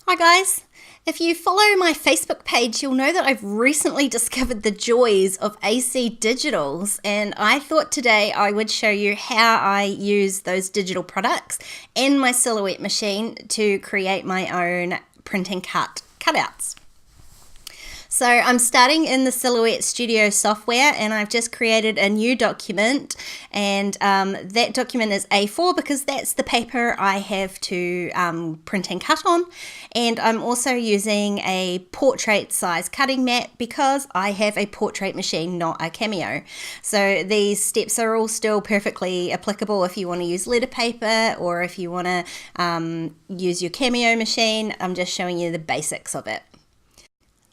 Hi guys! If you follow my Facebook page, you'll know that I've recently discovered the joys of AC digitals, and I thought today I would show you how I use those digital products in my silhouette machine to create my own print and cut cutouts. So I'm starting in the Silhouette Studio software, and I've just created a new document, and that document is A4 because that's the paper I have to print and cut on. And I'm also using a portrait size cutting mat because I have a portrait machine, not a Cameo. So these steps are all still perfectly applicable if you want to use letter paper or if you want to use your Cameo machine. I'm just showing you the basics of it.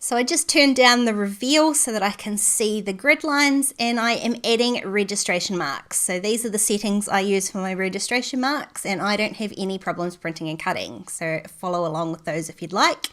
So I just turned down the reveal so that I can see the grid lines, and I am adding registration marks. So these are the settings I use for my registration marks, and I don't have any problems printing and cutting. So follow along with those if you'd like.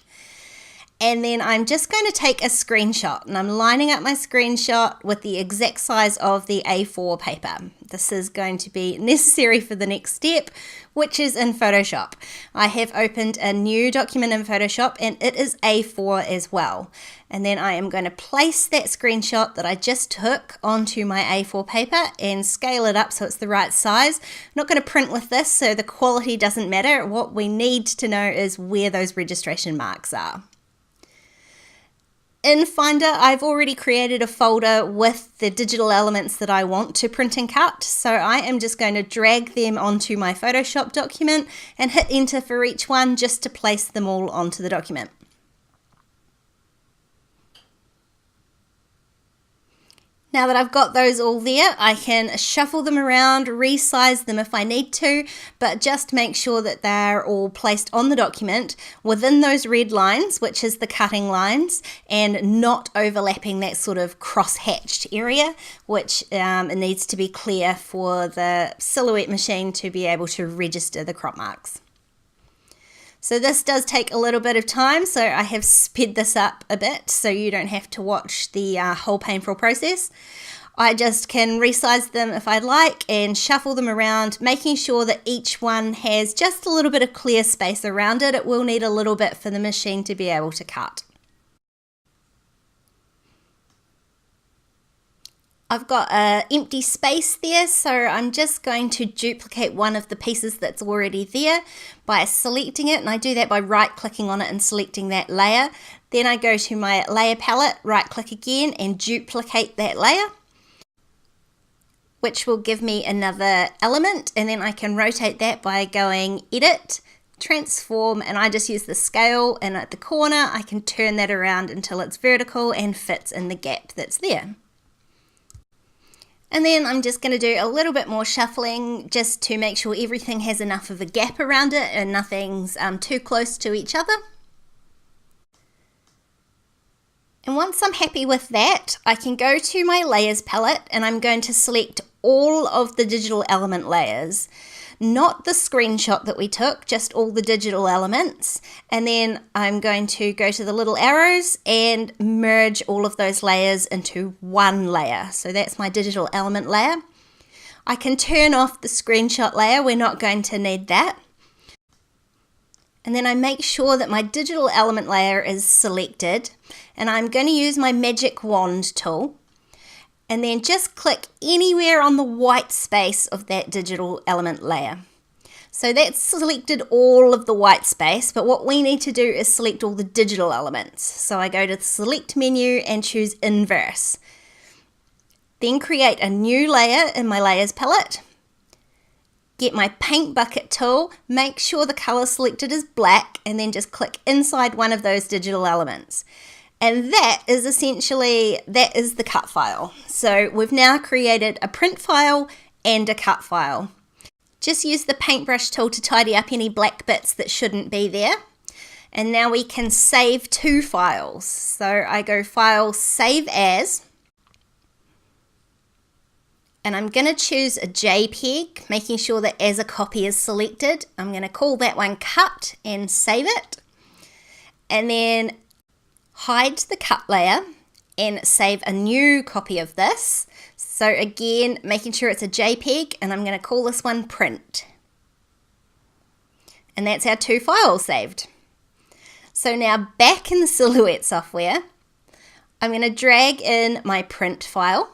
And then I'm just going to take a screenshot, and I'm lining up my screenshot with the exact size of the A4 paper. This is going to be necessary for the next step, which is in Photoshop. I have opened a new document in Photoshop, and it is A4 as well. And then I am going to place that screenshot that I just took onto my A4 paper and scale it up so it's the right size. I'm not going to print with this, so the quality doesn't matter. What we need to know is where those registration marks are. In Finder, I've already created a folder with the digital elements that I want to print and cut, so I am just going to drag them onto my Photoshop document and hit enter for each one just to place them all onto the document. Now that I've got those all there, I can shuffle them around, resize them if I need to, but just make sure that they're all placed on the document within those red lines, which is the cutting lines, and not overlapping that sort of cross-hatched area, which needs to be clear for the Silhouette machine to be able to register the crop marks. So this does take a little bit of time, so I have sped this up a bit so you don't have to watch the whole painful process. I just can resize them if I'd like and shuffle them around, making sure that each one has just a little bit of clear space around it. It will need a little bit for the machine to be able to cut. I've got an empty space there, so I'm just going to duplicate one of the pieces that's already there by selecting it, and I do that by right-clicking on it and selecting that layer. Then I go to my layer palette, right-click again, and duplicate that layer, which will give me another element, and then I can rotate that by going Edit, Transform, and I just use the scale, and at the corner I can turn that around until it's vertical and fits in the gap that's there. And then I'm just going to do a little bit more shuffling just to make sure everything has enough of a gap around it and nothing's too close to each other. And once I'm happy with that, I can go to my layers palette and I'm going to select all of the digital element layers. Not the screenshot that we took, just all the digital elements. And then I'm going to go to the little arrows and merge all of those layers into one layer. So that's my digital element layer. I can turn off the screenshot layer. We're not going to need that. And then I make sure that my digital element layer is selected. And I'm going to use my magic wand tool. And then just click anywhere on the white space of that digital element layer. So that's selected all of the white space, but what we need to do is select all the digital elements. So I go to the select menu and choose inverse. Then create a new layer in my layers palette. Get my paint bucket tool, make sure the color selected is black, and then just click inside one of those digital elements. And that is essentially, that is the cut file. So we've now created a print file and a cut file. Just use the paintbrush tool to tidy up any black bits that shouldn't be there. And now we can save two files. So I go File, Save As. And I'm going to choose a JPEG, making sure that as a copy is selected. I'm going to call that one Cut and save it. And then hide the cut layer and save a new copy of this. So again, making sure it's a JPEG, and I'm going to call this one Print. And that's our two files saved. So now back in the Silhouette software, I'm going to drag in my print file.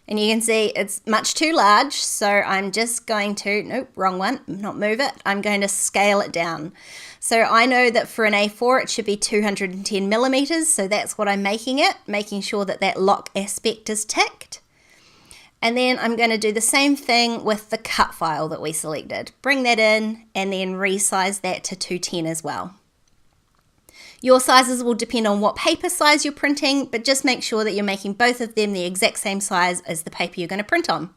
And you can see it's much too large, so I'm just going to, nope, wrong one, not move it. I'm going to scale it down. So I know that for an A4 it should be 210 millimeters, so that's what I'm making it, making sure that that lock aspect is ticked. And then I'm going to do the same thing with the cut file that we selected. Bring that in and then resize that to 210 as well. Your sizes will depend on what paper size you're printing, but just make sure that you're making both of them the exact same size as the paper you're going to print on.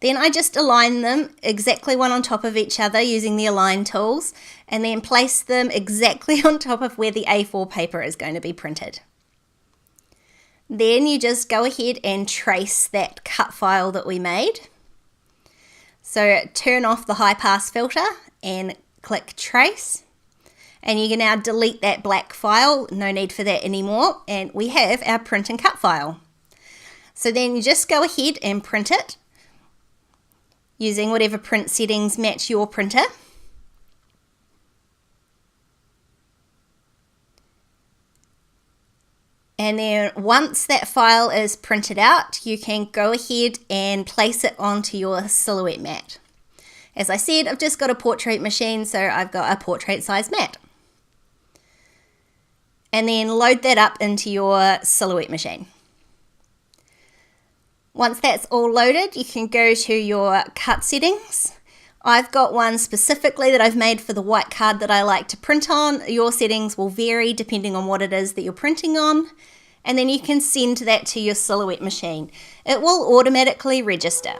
Then I just align them exactly one on top of each other using the align tools, and then place them exactly on top of where the A4 paper is going to be printed. Then you just go ahead and trace that cut file that we made. So turn off the high pass filter and click trace. And you can now delete that black file, no need for that anymore, and we have our print and cut file. So then you just go ahead and print it using whatever print settings match your printer. And then once that file is printed out, you can go ahead and place it onto your Silhouette mat. As I said, I've just got a portrait machine, so I've got a portrait size mat. And then load that up into your Silhouette machine. Once that's all loaded, you can go to your cut settings. I've got one specifically that I've made for the white card that I like to print on. Your settings will vary depending on what it is that you're printing on. And then you can send that to your Silhouette machine. It will automatically register.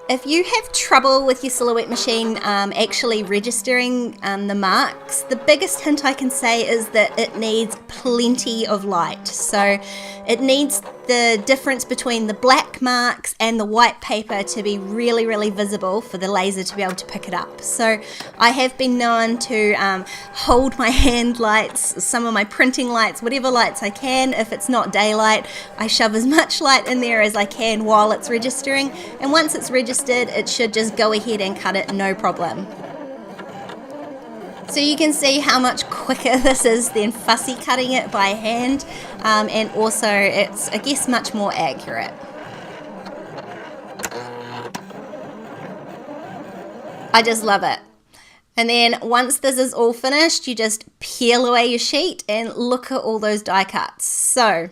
If you have trouble with your Silhouette machine actually registering the marks, the biggest hint I can say is that it needs plenty of light. So it needs the difference between the black marks and the white paper to be really, really visible for the laser to be able to pick it up. So I have been known to hold my hand lights, some of my printing lights, whatever lights I can. If it's not daylight, I shove as much light in there as I can while it's registering. And once it's registered, it should just go ahead and cut it, no problem. So you can see how much quicker this is than fussy cutting it by hand, and also it's, I guess, much more accurate. I just love it. And then once this is all finished, you just peel away your sheet and look at all those die cuts. So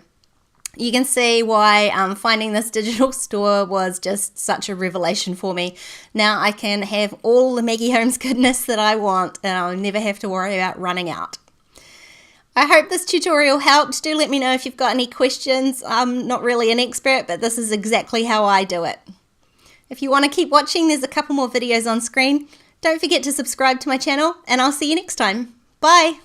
you can see why finding this digital store was just such a revelation for me. Now I can have all the Maggie Holmes goodness that I want, and I'll never have to worry about running out. I hope this tutorial helped. Do let me know if you've got any questions. I'm not really an expert, but this is exactly how I do it. If you want to keep watching, there's a couple more videos on screen. Don't forget to subscribe to my channel, and I'll see you next time. Bye!